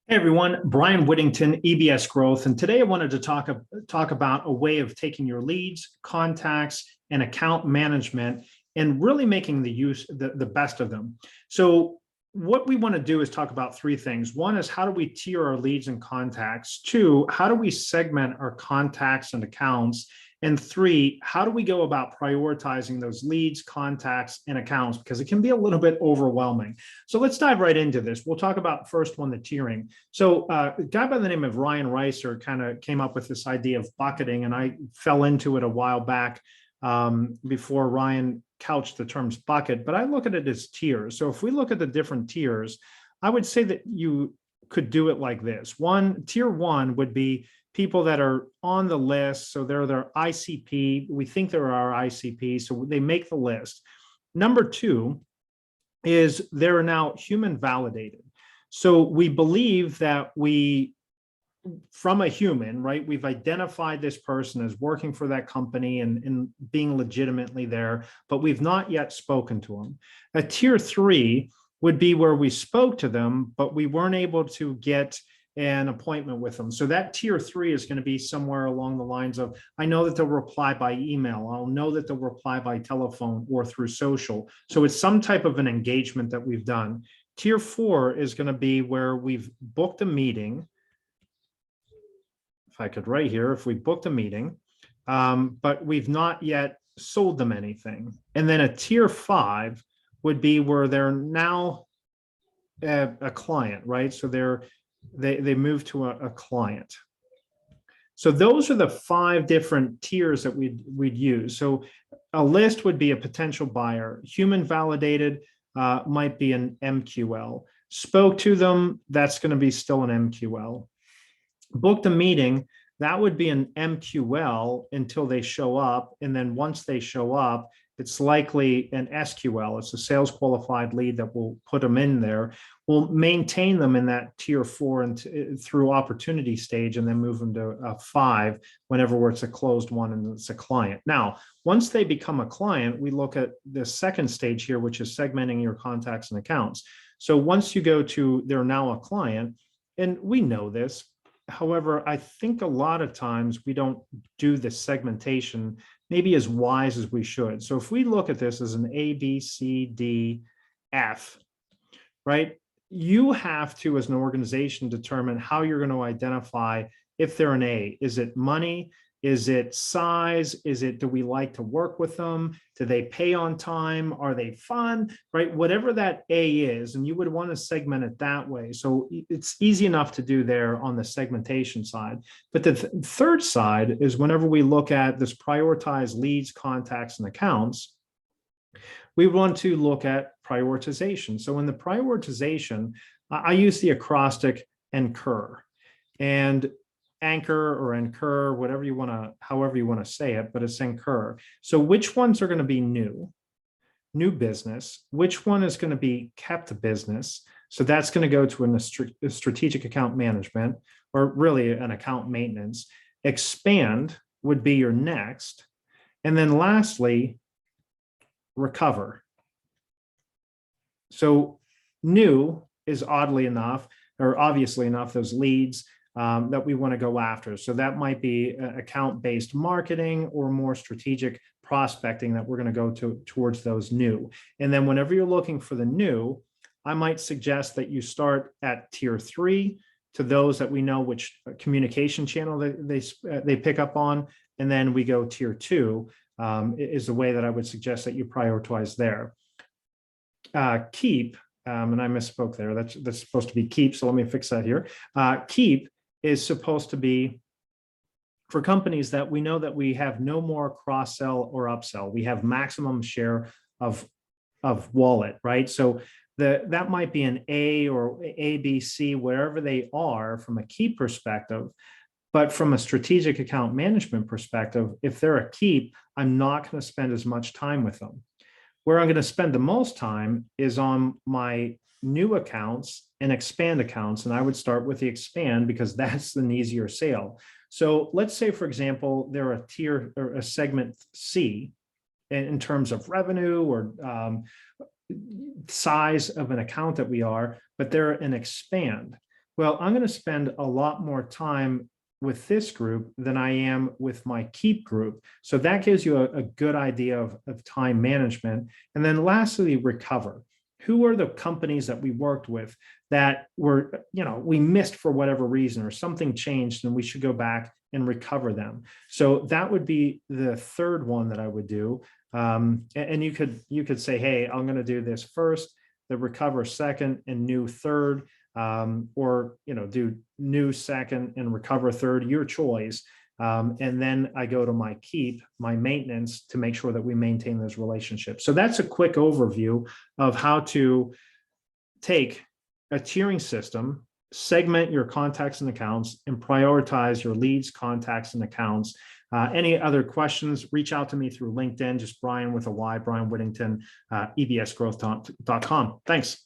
Hey everyone, Brian Whittington, EBS Growth, and today I wanted to talk about a way of taking your leads, contacts, and account management and really making the best of them. So what we want to do is talk about three things. One is, how do we tier our leads and contacts? Two, how do we segment our contacts and accounts? And three, how do we go about prioritizing those leads, contacts, and accounts? Because it can be a little bit overwhelming. So let's dive right into this. We'll talk about first one, the tiering. So a guy by the name of Ryan Reiser kind of came up with this idea of bucketing, and I fell into it a while back before Ryan couched the terms bucket, but I look at it as tiers. So if we look at the different tiers, I would say that you could do it like this. Tier one would be people that are on the list. So they're their ICP. We think they're our ICP. So they make the list. Number two is they're now human validated. So we believe that from a human, right, we've identified this person as working for that company and being legitimately there, but we've not yet spoken to them. A tier three would be where we spoke to them, but we weren't able to get an appointment with them. So that tier three is going to be somewhere along the lines of, I know that they'll reply by email. I'll know that they'll reply by telephone or through social. So it's some type of an engagement that we've done. Tier four is going to be where we've booked a meeting. If I could write here, if we booked a meeting, but we've not yet sold them anything. And then a tier five would be where they're now a client, right? So they move to a client. So those are the five different tiers that we'd use. So a list would be a potential buyer. Human validated might be an MQL. Spoke to them, that's going to be still an MQL. Booked a meeting, that would be an MQL until they show up. And then once they show up, it's likely an SQL. It's a sales qualified lead that will put them in there. We'll maintain them in that tier four and through opportunity stage, and then move them to a five whenever it's a closed one and it's a client. Now, once they become a client, we look at the second stage here, which is segmenting your contacts and accounts. So once you go to they're now a client, and we know this. However, I think a lot of times we don't do the segmentation maybe as wise as we should. So if we look at this as an A, B, C, D, F, right? You have to, as an organization, determine how you're going to identify if they're an A. Is it money? Is it size? Do we like to work with them? Do they pay on time? Are they fun? Right? Whatever that A is, and you would want to segment it that way. So it's easy enough to do there on the segmentation side. But the third side is whenever we look at this prioritized leads, contacts, and accounts, we want to look at prioritization. So in the prioritization, I use the acrostic NKER. And anchor or incur, however you want to say it, but it's incur. So which ones are going to be new business? Which one is going to be kept business? So that's going to go to a strategic account management, or really an account maintenance. Expand would be your next. And then lastly, recover. So new is oddly enough, or obviously enough, those leads that we want to go after. So that might be account-based marketing or more strategic prospecting that we're going to go towards those new. And then whenever you're looking for the new, I might suggest that you start at tier three to those that we know which communication channel they pick up on. And then we go tier two is the way that I would suggest that you prioritize there. Keep, and I misspoke there. That's supposed to be keep. So let me fix that here. Keep is supposed to be for companies that we know that we have no more cross-sell or upsell. We have maximum share of wallet, right? So that might be an A or A, B, C, wherever they are from a keep perspective. But from a strategic account management perspective, if they're a keep, I'm not going to spend as much time with them. Where I'm going to spend the most time is on my new accounts and expand accounts. And I would start with the expand because that's an easier sale. So let's say, for example, they're a tier or a segment C in terms of revenue or size of an account that we are, but they're an expand. Well, I'm going to spend a lot more time with this group than I am with my keep group. So that gives you a good idea of time management. And then lastly, recover. Who are the companies that we worked with that were, we missed for whatever reason, or something changed and we should go back and recover them? So that would be the third one that I would do. And you could say, hey, I'm going to do this first, the recover second, and new third. Or do new second and recover third, your choice. And then I go to my keep, my maintenance, to make sure that we maintain those relationships. So that's a quick overview of how to take a tiering system, segment your contacts and accounts, and prioritize your leads, contacts, and accounts. Any other questions, reach out to me through LinkedIn, just Brian with a Y, Brian Whittington, ebsgrowth.com. Thanks.